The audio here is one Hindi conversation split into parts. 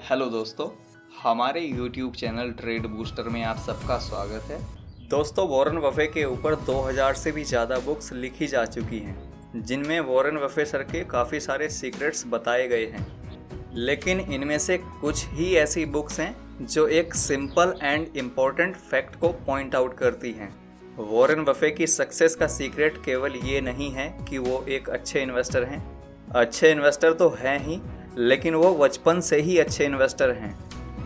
हेलो दोस्तों, हमारे YouTube चैनल ट्रेड बूस्टर में आप सबका स्वागत है। दोस्तों, वॉरेन बफे के ऊपर 2000 से भी ज़्यादा बुक्स लिखी जा चुकी हैं, जिनमें वॉरेन बफे सर के काफ़ी सारे सीक्रेट्स बताए गए हैं। लेकिन इनमें से कुछ ही ऐसी बुक्स हैं जो एक सिंपल एंड इम्पोर्टेंट फैक्ट को पॉइंट आउट करती हैं। वॉरेन बफे की सक्सेस का सीक्रेट केवल ये नहीं है कि वो एक अच्छे इन्वेस्टर हैं। अच्छे इन्वेस्टर तो हैं ही, लेकिन वो बचपन से ही अच्छे इन्वेस्टर हैं।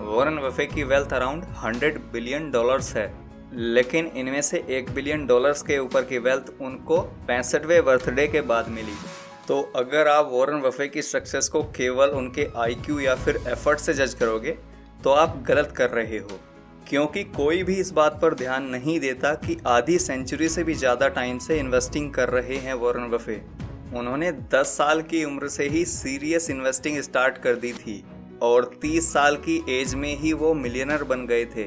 वॉरेन बफे की वेल्थ अराउंड $100 बिलियन है, लेकिन इनमें से $1 बिलियन के ऊपर की वेल्थ उनको 65वें बर्थडे के बाद मिली। तो अगर आप वॉरेन बफे की सक्सेस को केवल उनके IQ या फिर एफर्ट से जज करोगे तो आप गलत कर रहे हो, क्योंकि कोई भी इस बात पर ध्यान नहीं देता कि आधी सेंचुरी से भी ज़्यादा टाइम से इन्वेस्टिंग कर रहे हैं वॉरेन बफे। उन्होंने 10 साल की उम्र से ही सीरियस इन्वेस्टिंग स्टार्ट कर दी थी और 30 साल की एज में ही वो मिलियनर बन गए थे।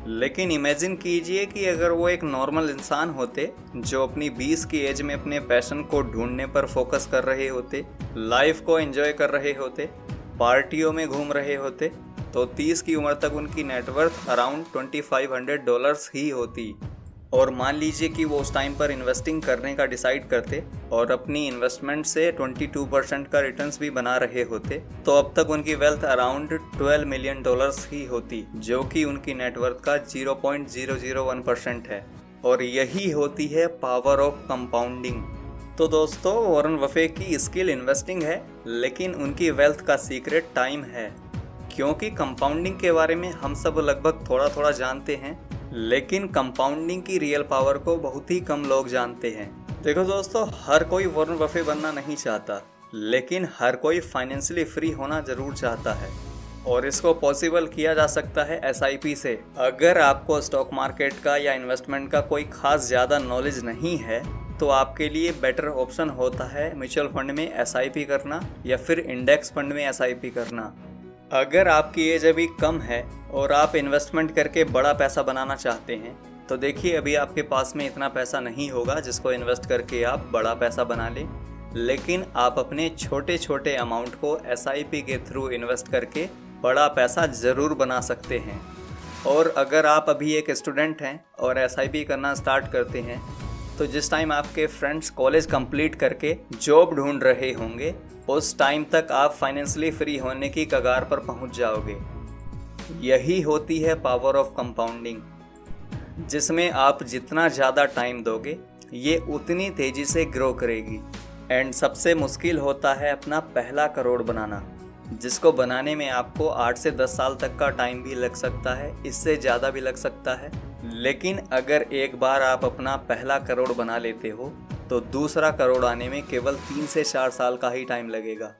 लेकिन इमेजिन कीजिए कि अगर वो एक नॉर्मल इंसान होते जो अपनी 20 की एज में अपने पैशन को ढूंढने पर फोकस कर रहे होते, लाइफ को एंजॉय कर रहे होते, पार्टियों में घूम रहे होते, तो 30 की उम्र तक उनकी नेटवर्थ अराउंड $2500 ही होती। और मान लीजिए कि वो उस टाइम पर इन्वेस्टिंग करने का डिसाइड करते और अपनी इन्वेस्टमेंट से 22% का रिटर्न्स भी बना रहे होते, तो अब तक उनकी वेल्थ अराउंड $12 मिलियन ही होती, जो कि उनकी नेटवर्थ का 0.001% है। और यही होती है पावर ऑफ कंपाउंडिंग। तो दोस्तों, वॉरेन बफे की स्किल इन्वेस्टिंग है, लेकिन उनकी वेल्थ का सीक्रेट टाइम है। क्योंकि कंपाउंडिंग के बारे में हम सब लगभग थोड़ा थोड़ा जानते हैं, लेकिन कंपाउंडिंग की रियल पावर को बहुत ही कम लोग जानते हैं। देखो दोस्तों, हर कोई वॉरेन बफे बनना नहीं चाहता, लेकिन हर कोई फाइनेंशियली फ्री होना जरूर चाहता है, और इसको पॉसिबल किया जा सकता है SIP से। अगर आपको स्टॉक मार्केट का या इन्वेस्टमेंट का कोई खास ज़्यादा नॉलेज नहीं है, तो आपके लिए बेटर ऑप्शन होता है म्यूचुअल फंड में SIP करना या फिर इंडेक्स फंड में SIP करना। अगर आपकी एज अभी कम है और आप इन्वेस्टमेंट करके बड़ा पैसा बनाना चाहते हैं, तो देखिए अभी आपके पास में इतना पैसा नहीं होगा जिसको इन्वेस्ट करके आप बड़ा पैसा बना लें, लेकिन आप अपने छोटे छोटे अमाउंट को SIP के थ्रू इन्वेस्ट करके बड़ा पैसा ज़रूर बना सकते हैं। और अगर आप अभी एक स्टूडेंट हैं और SIP करना स्टार्ट करते हैं, तो जिस टाइम आपके फ्रेंड्स कॉलेज कंप्लीट करके जॉब ढूंढ रहे होंगे, उस टाइम तक आप फाइनेंशियली फ्री होने की कगार पर पहुंच जाओगे। यही होती है पावर ऑफ कंपाउंडिंग, जिसमें आप जितना ज़्यादा टाइम दोगे, ये उतनी तेज़ी से ग्रो करेगी। एंड सबसे मुश्किल होता है अपना पहला करोड़ बनाना, जिसको बनाने में आपको 8 से 10 साल तक का टाइम भी लग सकता है, इससे ज़्यादा भी लग सकता है। लेकिन अगर एक बार आप अपना पहला करोड़ बना लेते हो, तो दूसरा करोड़ आने में केवल 3 से 4 साल का ही टाइम लगेगा,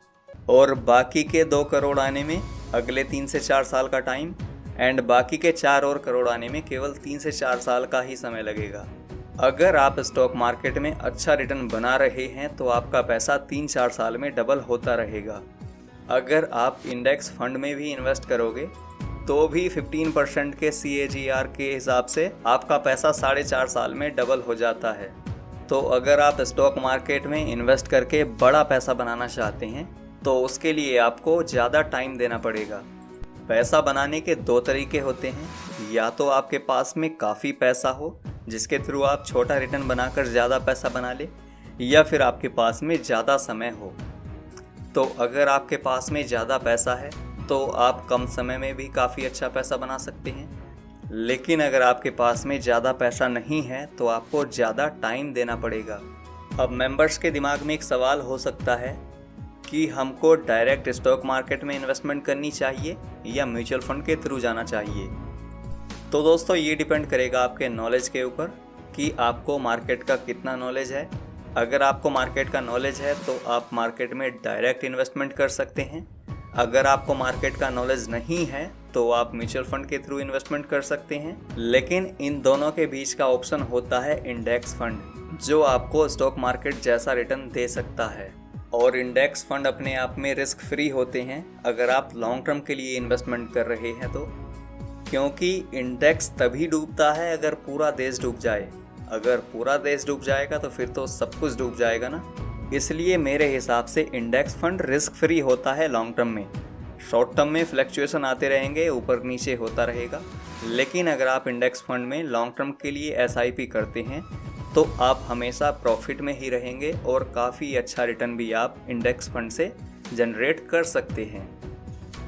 और बाकी के 2 करोड़ आने में अगले 3 से 4 साल का टाइम, एंड बाकी के 4 और करोड़ आने में केवल 3 से 4 साल का ही समय लगेगा। अगर आप स्टॉक मार्केट में अच्छा रिटर्न बना रहे हैं, तो आपका पैसा 3-4 साल में डबल होता रहेगा। अगर आप इंडेक्स फंड में भी इन्वेस्ट करोगे, तो भी 15% के CAGR के हिसाब से आपका पैसा 4.5 साल में डबल हो जाता है। तो अगर आप स्टॉक मार्केट में इन्वेस्ट करके बड़ा पैसा बनाना चाहते हैं, तो उसके लिए आपको ज़्यादा टाइम देना पड़ेगा। पैसा बनाने के 2 तरीके होते हैं, या तो आपके पास में काफ़ी पैसा हो जिसके थ्रू आप छोटा रिटर्न बनाकर ज़्यादा पैसा बना ले, या फिर आपके पास में ज़्यादा समय हो। तो अगर आपके पास में ज़्यादा पैसा है, तो आप कम समय में भी काफ़ी अच्छा पैसा बना सकते हैं। लेकिन अगर आपके पास में ज़्यादा पैसा नहीं है, तो आपको ज़्यादा टाइम देना पड़ेगा। अब मेंबर्स के दिमाग में एक सवाल हो सकता है कि हमको डायरेक्ट स्टॉक मार्केट में इन्वेस्टमेंट करनी चाहिए या म्यूचुअल फंड के थ्रू जाना चाहिए। तो दोस्तों, ये डिपेंड करेगा आपके नॉलेज के ऊपर कि आपको मार्केट का कितना नॉलेज है। अगर आपको मार्केट का नॉलेज है, तो आप मार्केट में डायरेक्ट इन्वेस्टमेंट कर सकते हैं। अगर आपको मार्केट का नॉलेज नहीं है, तो आप म्यूचुअल फंड के थ्रू इन्वेस्टमेंट कर सकते हैं। लेकिन इन दोनों के बीच का ऑप्शन होता है इंडेक्स फंड, जो आपको स्टॉक मार्केट जैसा रिटर्न दे सकता है। और इंडेक्स फंड अपने आप में रिस्क फ्री होते हैं अगर आप लॉन्ग टर्म के लिए इन्वेस्टमेंट कर रहे हैं तो, क्योंकि इंडेक्स तभी डूबता है अगर पूरा देश डूब जाए। अगर पूरा देश डूब जाएगा तो फिर तो सब कुछ डूब जाएगा ना। इसलिए मेरे हिसाब से इंडेक्स फंड रिस्क फ्री होता है लॉन्ग टर्म में। शॉर्ट टर्म में फ्लक्चुएशन आते रहेंगे, ऊपर नीचे होता रहेगा। लेकिन अगर आप इंडेक्स फंड में लॉन्ग टर्म के लिए एसआईपी करते हैं तो आप हमेशा प्रॉफिट में ही रहेंगे और काफ़ी अच्छा रिटर्न भी आप इंडेक्स फंड से जनरेट कर सकते हैं।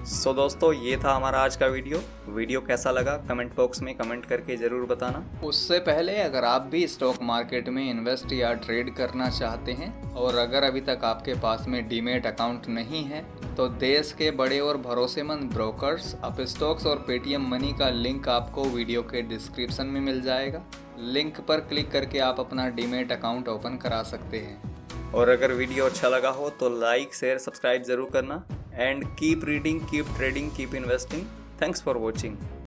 सो दोस्तों, ये था हमारा आज का वीडियो कैसा लगा कमेंट बॉक्स में कमेंट करके ज़रूर बताना। उससे पहले अगर आप भी स्टॉक मार्केट में इन्वेस्ट या ट्रेड करना चाहते हैं और अगर अभी तक आपके पास में डीमैट अकाउंट नहीं है तो देश के बड़े और भरोसेमंद ब्रोकर्स अपस्टॉक्स और पेटीएम मनी का लिंक आपको वीडियो के डिस्क्रिप्शन में मिल जाएगा। लिंक पर क्लिक करके आप अपना डीमैट अकाउंट ओपन करा सकते हैं। और अगर वीडियो अच्छा लगा हो तो लाइक शेयर सब्सक्राइब ज़रूर करना। And keep reading, keep trading, keep investing. Thanks for watching.